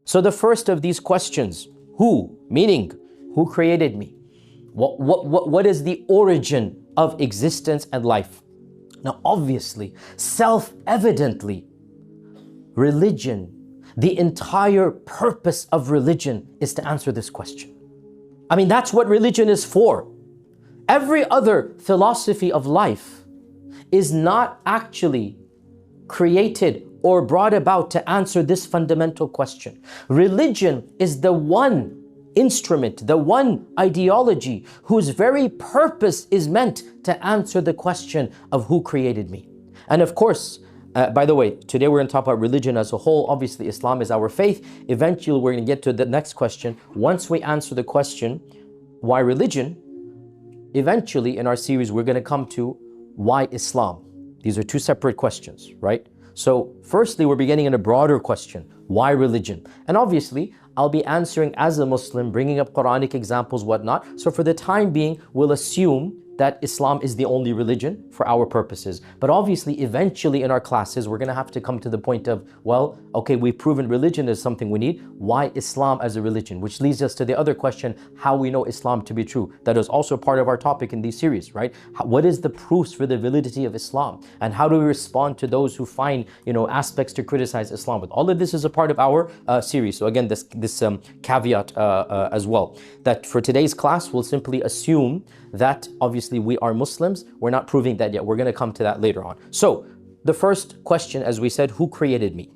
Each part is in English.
So the first of these questions, who, meaning who created me? What is the origin of existence and life? Now obviously, self-evidently, religion, the entire purpose of religion is to answer this question. I mean, that's what religion is for. Every other philosophy of life is not actually created or brought about to answer this fundamental question. Religion is the one instrument, the one ideology whose very purpose is meant to answer the question of who created me. And of course, by the way, today we're going to talk about religion as a whole. Obviously, Islam is our faith. Eventually, we're going to get to the next question. Once we answer the question, why religion? Eventually, in our series, we're going to come to why Islam. These are two separate questions, right? So firstly, we're beginning in a broader question. Why religion? And obviously, I'll be answering as a Muslim, bringing up Quranic examples, whatnot. So for the time being, we'll assume that Islam is the only religion for our purposes. But obviously, eventually in our classes, we're going to have to come to the point of, well, okay, we've proven religion is something we need. Why Islam as a religion? Which leads us to the other question, how we know Islam to be true. That is also part of our topic in these series, right? What is the proofs for the validity of Islam? And how do we respond to those who find, aspects to criticize Islam with? All of this is a part of our series. So again, this caveat as well, that for today's class, we'll simply assume that obviously we are Muslims. We're not proving that yet. We're going to come to that later on. So the first question, as we said, who created me?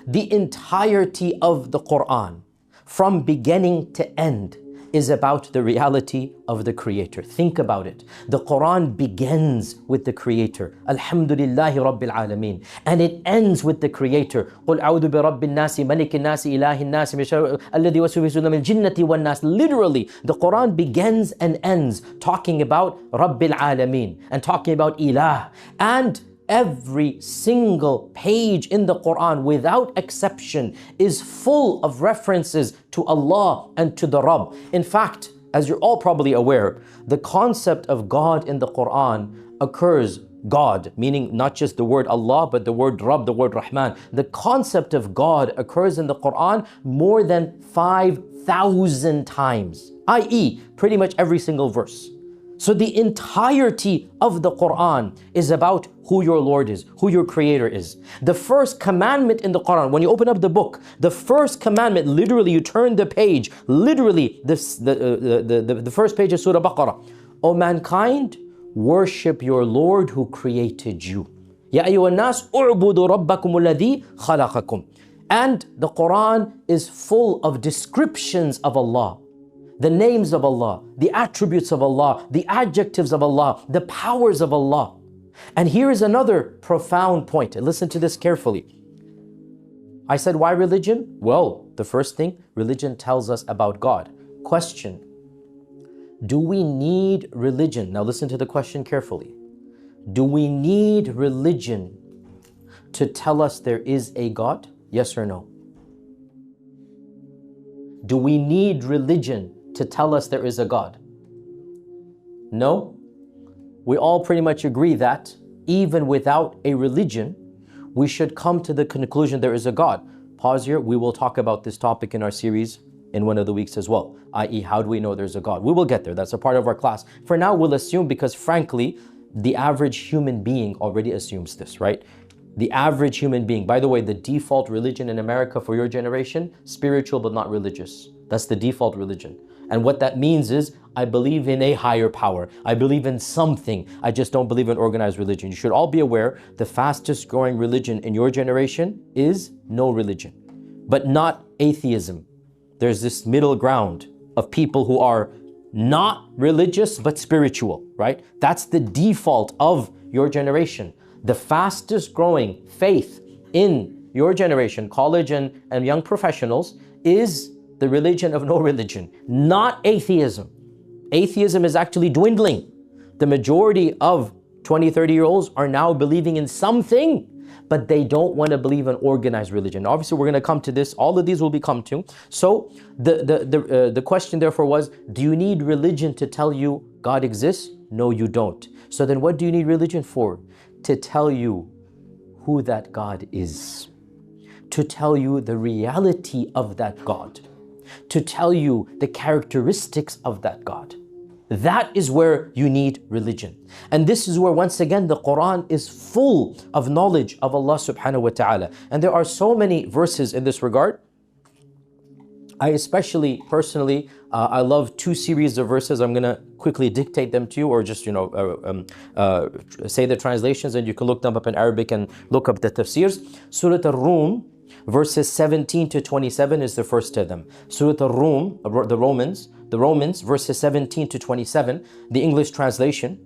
The entirety of the Qur'an, from beginning to end, is about the reality of the Creator. Think about it. The Qur'an begins with the Creator. Alhamdulillahi Rabbil Alameen. And it ends with the Creator. قُلْ أَعُوذُ بِرَبِّ النَّاسِ مَلِكِ النَّاسِ إِلَهِ النَّاسِ الَّذِي وَسْوَسْوِسُ فِي الْجِنَّةِ وَالنَّاسِ. Literally, the Qur'an begins and ends talking about Rabbil Alameen and talking about Ilah. And every single page in the Qur'an, without exception, is full of references to Allah and to the Rabb. In fact, as you're all probably aware, the concept of God in the Qur'an occurs, God, meaning not just the word Allah, but the word Rabb, the word Rahman. The concept of God occurs in the Qur'an more than 5,000 times, i.e., pretty much every single verse. So the entirety of the Qur'an is about who your Lord is, who your Creator is. The first commandment in the Qur'an, when you open up the book, the first commandment, literally you turn the page, literally the first page of Surah Baqarah. O mankind, worship your Lord who created you. Ya ayyuhan nas, u'budu rabbakum alladhi khalaqakum. And the Qur'an is full of descriptions of Allah. The names of Allah, the attributes of Allah, the adjectives of Allah, the powers of Allah. And here is another profound point. And listen to this carefully. I said, why religion? Well, the first thing, religion tells us about God. Question, do we need religion? Now listen to the question carefully. Do we need religion to tell us there is a God? Yes or no? Do we need religion to tell us there is a God? No? We all pretty much agree that even without a religion, we should come to the conclusion there is a God. Pause here. We will talk about this topic in our series in one of the weeks as well, i.e. how do we know there's a God? We will get there. That's a part of our class. For now, we'll assume, because frankly, the average human being already assumes this, right? The average human being. By the way, the default religion in America for your generation, spiritual but not religious. That's the default religion. And what that means is, I believe in a higher power. I believe in something. I just don't believe in organized religion. You should all be aware, the fastest growing religion in your generation is no religion, but not atheism. There's this middle ground of people who are not religious, but spiritual, right? That's the default of your generation. The fastest growing faith in your generation, college and young professionals, is the religion of no religion, not atheism. Atheism is actually dwindling. The majority of 20, 30-year-olds are now believing in something, but they don't want to believe in organized religion. Obviously, we're going to come to this. All of these will be come to. So the question therefore was, do you need religion to tell you God exists? No, you don't. So then what do you need religion for? To tell you who that God is. to tell you the reality of that God, to tell you the characteristics of that God. That is where you need religion. And this is where, once again, the Qur'an is full of knowledge of Allah subhanahu wa ta'ala. And there are so many verses in this regard. I especially, personally, I love two series of verses. I'm going to quickly dictate them to you, or just, say the translations, and you can look them up in Arabic and look up the tafsirs. Surah Al-Rum, verses 17 to 27 is the first of them. Surah Al-Rum, the Romans, verses 17 to 27, the English translation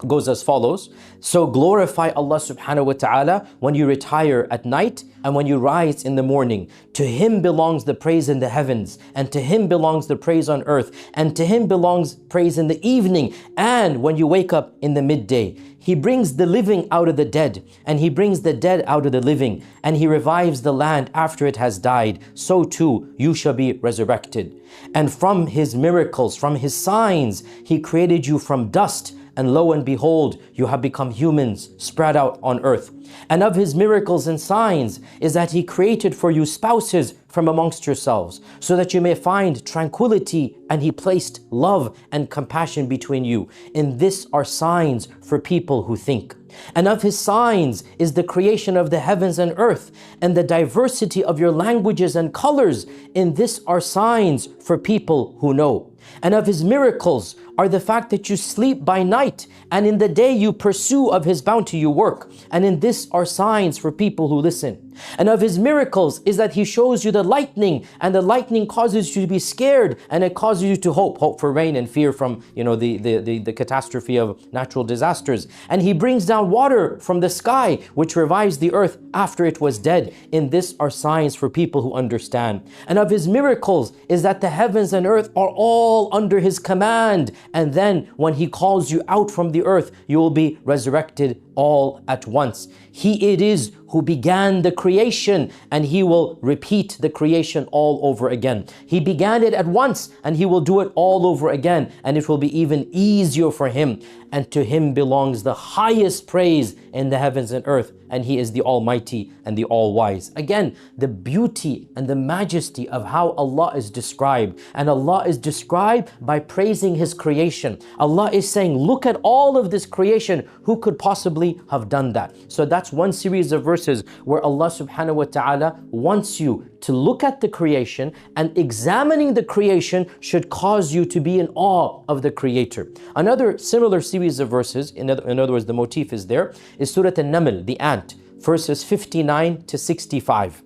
goes as follows. So glorify Allah subhanahu wa ta'ala when you retire at night and when you rise in the morning. To Him belongs the praise in the heavens, and to Him belongs the praise on earth, and to Him belongs praise in the evening and when you wake up in the midday. He brings the living out of the dead, and He brings the dead out of the living, and He revives the land after it has died. So too you shall be resurrected. And from His miracles, from His signs, He created you from dust, and lo and behold, you have become humans spread out on earth. And of His miracles and signs is that He created for you spouses from amongst yourselves, so that you may find tranquility, and He placed love and compassion between you. In this are signs for people who think. And of His signs is the creation of the heavens and earth, and the diversity of your languages and colors. In this are signs for people who know. And of His miracles are the fact that you sleep by night, and in the day you pursue of His bounty you work. And in this are signs for people who listen. And of His miracles is that He shows you the lightning, and the lightning causes you to be scared, and it causes you to hope for rain and fear from the catastrophe of natural disasters. And He brings down water from the sky, which revives the earth after it was dead. In this are signs for people who understand. And of His miracles is that the heavens and earth are all under His command, and then when He calls you out from the earth, you will be resurrected all at once. He it is who began the creation, and He will repeat the creation all over again. He began it at once, and He will do it all over again, and it will be even easier for Him. And to Him belongs the highest praise in the heavens and earth, and He is the Almighty and the All-Wise. Again, the beauty and the majesty of how Allah is described. And Allah is described by praising His creation. Allah is saying, look at all of this creation. Who could possibly have done that? So that's one series of verses where Allah subhanahu wa ta'ala wants you to look at the creation, and examining the creation should cause you to be in awe of the Creator. Another similar series of verses, in other words, the motif is there, is Surah An-Naml, the ant, verses 59 to 65.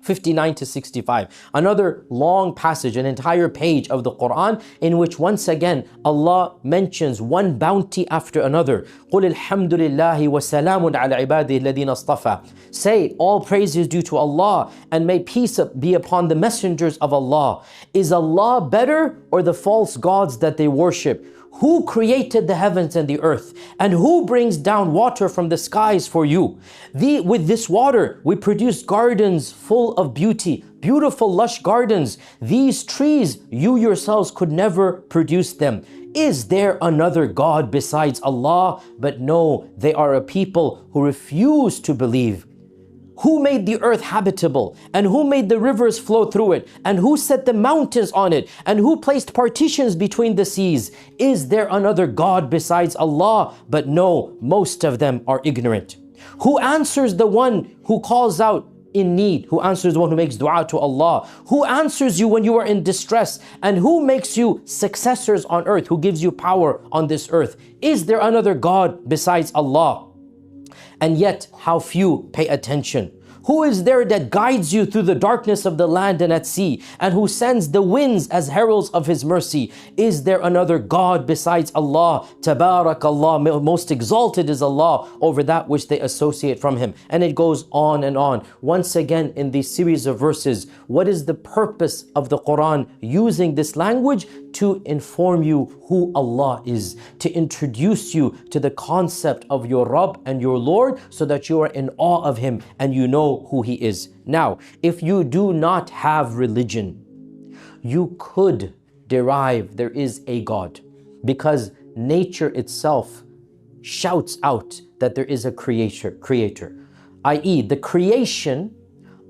59 to 65. Another long passage, an entire page of the Qur'an, in which once again Allah mentions one bounty after another. قُلِ الْحَمْدُ لِلَّهِ وَسَلَامٌ عَلَى عِبَادِهِ الَّذِينَ اصْطَفَى. Say, all praise is due to Allah, and may peace be upon the messengers of Allah. Is Allah better, or the false gods that they worship? Who created the heavens and the earth? And who brings down water from the skies for you? With this water, we produce gardens full of beauty, beautiful lush gardens. These trees, you yourselves could never produce them. Is there another God besides Allah? But no, they are a people who refuse to believe. Who made the earth habitable? And who made the rivers flow through it? And who set the mountains on it? And who placed partitions between the seas? Is there another God besides Allah? But no, most of them are ignorant. Who answers the one who calls out in need? Who answers the one who makes dua to Allah? Who answers you when you are in distress? And who makes you successors on earth? Who gives you power on this earth? Is there another God besides Allah? And yet, how few pay attention. Who is there that guides you through the darkness of the land and at sea, and who sends the winds as heralds of His mercy? Is there another God besides Allah? Tabarakallah, most exalted is Allah over that which they associate from Him. And it goes on and on. Once again, in these series of verses, what is the purpose of the Qur'an using this language? To inform you who Allah is, to introduce you to the concept of your Rabb and your Lord, so that you are in awe of Him and you know who He is. Now, if you do not have religion, you could derive there is a God, because nature itself shouts out that there is a creator, i.e. the creation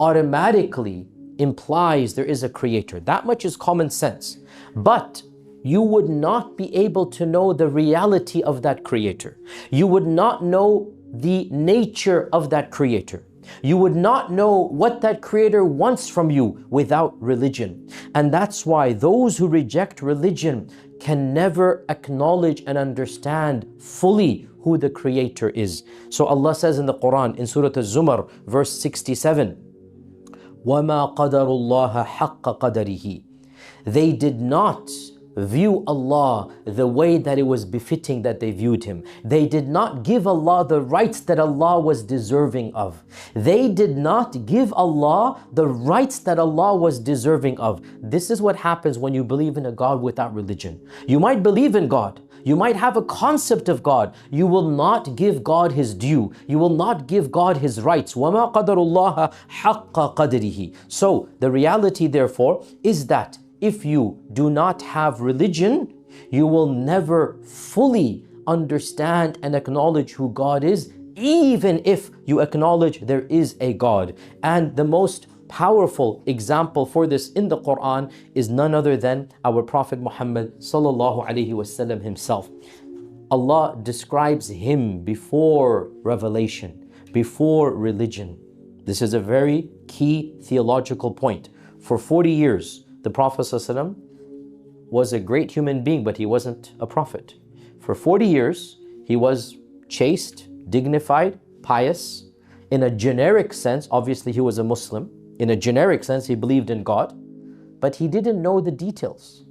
automatically implies there is a creator. That much is common sense. But you would not be able to know the reality of that creator. You would not know the nature of that creator. You would not know what that creator wants from you without religion. And that's why those who reject religion can never acknowledge and understand fully who the creator is. So Allah says in the Qur'an, in Surah Al-Zumar, verse 67, وَمَا قَدَرُ اللَّهَ حَقَّ قَدَرِهِ. They did not view Allah the way that it was befitting that they viewed Him. They did not give Allah the rights that Allah was deserving of. They did not give Allah the rights that Allah was deserving of. This is what happens when you believe in a God without religion. You might believe in God. You might have a concept of God. You will not give God His due. You will not give God His rights. وَمَا قَدَرُ اللَّهَ حَقَّ قَدْرِهِ. So the reality therefore is that if you do not have religion, you will never fully understand and acknowledge who God is, even if you acknowledge there is a God. And the most powerful example for this in the Qur'an is none other than our Prophet Muhammad sallallahu alaihi wasallam himself. Allah describes him before revelation, before religion. This is a very key theological point. For 40 years, the Prophet ﷺ was a great human being, but he wasn't a prophet. For 40 years, he was chaste, dignified, pious. In a generic sense, obviously he was a Muslim. In a generic sense, he believed in God, but he didn't know the details.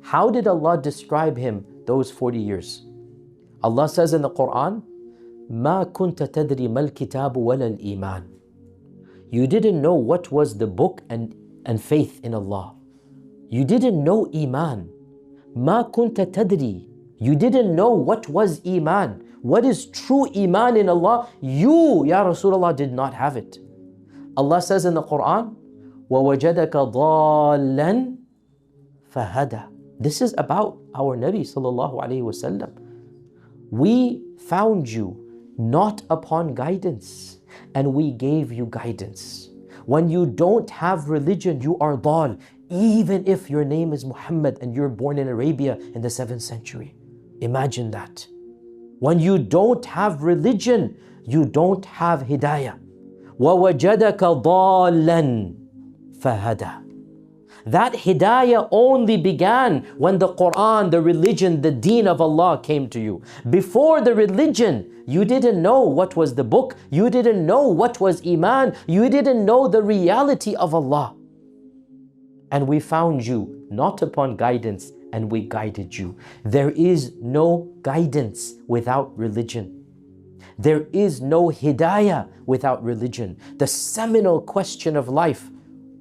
How did Allah describe him those 40 years? Allah says in the Qur'an, مَا كُنْتَ تَدْرِي مَا الْكِتَابُ وَلَا الْإِيمَانِ. You didn't know what was the book and faith in Allah. You didn't know Iman. مَا كُنْتَ تَدْرِي. You didn't know what was Iman. What is true Iman in Allah? You, Ya Rasulullah, did not have it. Allah says in the Qur'an, وَوَجَدَكَ ضَالًّا فَهَدَى. This is about our Nabi sallallahu alayhi wasallam. We found you not upon guidance, and we gave you guidance. When you don't have religion, you are dal, even if your name is Muhammad and you're born in Arabia in the 7th century. Imagine that. When you don't have religion, you don't have hidayah. وَوَجَدَكَ ضَالًّا فَهَدَى. That hidayah only began when the Qur'an, the religion, the deen of Allah came to you. Before the religion, you didn't know what was the book. You didn't know what was Iman. You didn't know the reality of Allah. And we found you not upon guidance, and we guided you. There is no guidance without religion. There is no hidayah without religion. The seminal question of life,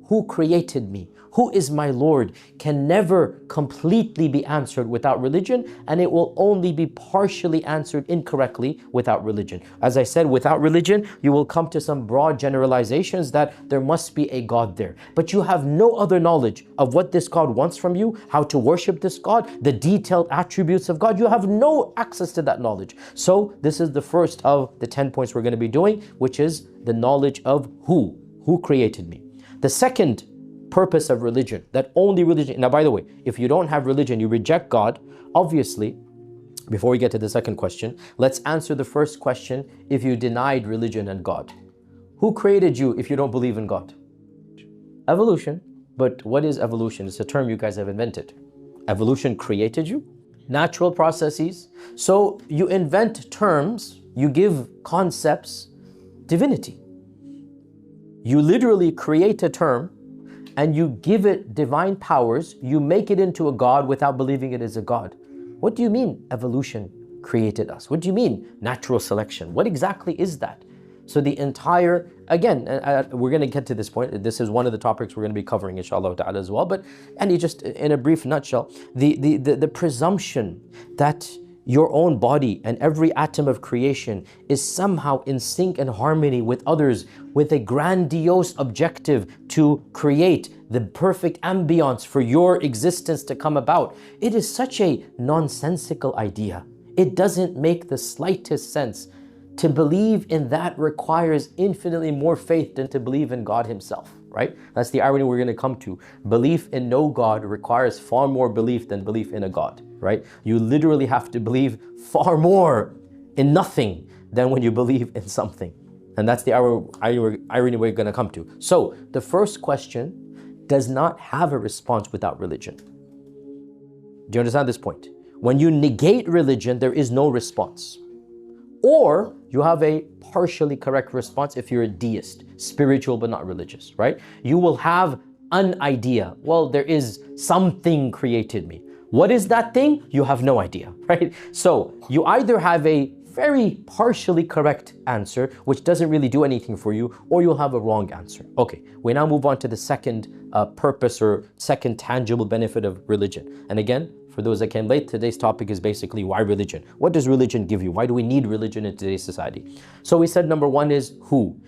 who created me? Who is my Lord? Can never completely be answered without religion, and it will only be partially answered incorrectly without religion. As I said, without religion, you will come to some broad generalizations that there must be a God there. But you have no other knowledge of what this God wants from you, how to worship this God, the detailed attributes of God. You have no access to that knowledge. So this is the first of the 10 points we're going to be doing, which is the knowledge of who created me. The second purpose of religion, that only religion. Now, by the way, if you don't have religion, you reject God, obviously, before we get to the second question, let's answer the first question. If you denied religion and God, who created you if you don't believe in God? Evolution. But what is evolution? It's a term you guys have invented. Evolution created you? Natural processes. So you invent terms, you give concepts, divinity. You literally create a term and you give it divine powers, you make it into a God without believing it is a God. What do you mean evolution created us? What do you mean natural selection? What exactly is that? So the entire, again, we're going to get to this point. This is one of the topics we're going to be covering, inshallah ta'ala, as well. But, and just in a brief nutshell, the presumption that your own body and every atom of creation is somehow in sync and harmony with others, with a grandiose objective to create the perfect ambience for your existence to come about. It is such a nonsensical idea. It doesn't make the slightest sense to believe in that requires infinitely more faith than to believe in God himself, right? That's the irony we're going to come to. Belief in no God requires far more belief than belief in a God, right? You literally have to believe far more in nothing than when you believe in something. And that's the irony we're going to come to. So the first question does not have a response without religion. Do you understand this point? When you negate religion, there is no response. Or you have a partially correct response if you're a deist, spiritual but not religious, right? You will have an idea. Well, there is something created me. What is that thing? You have no idea, right? So you either have a very partially correct answer, which doesn't really do anything for you, or you'll have a wrong answer. Okay, we now move on to the second purpose or second tangible benefit of religion. And again, for those that came late, today's topic is basically why religion? What does religion give you? Why do we need religion in today's society? So we said number one is who.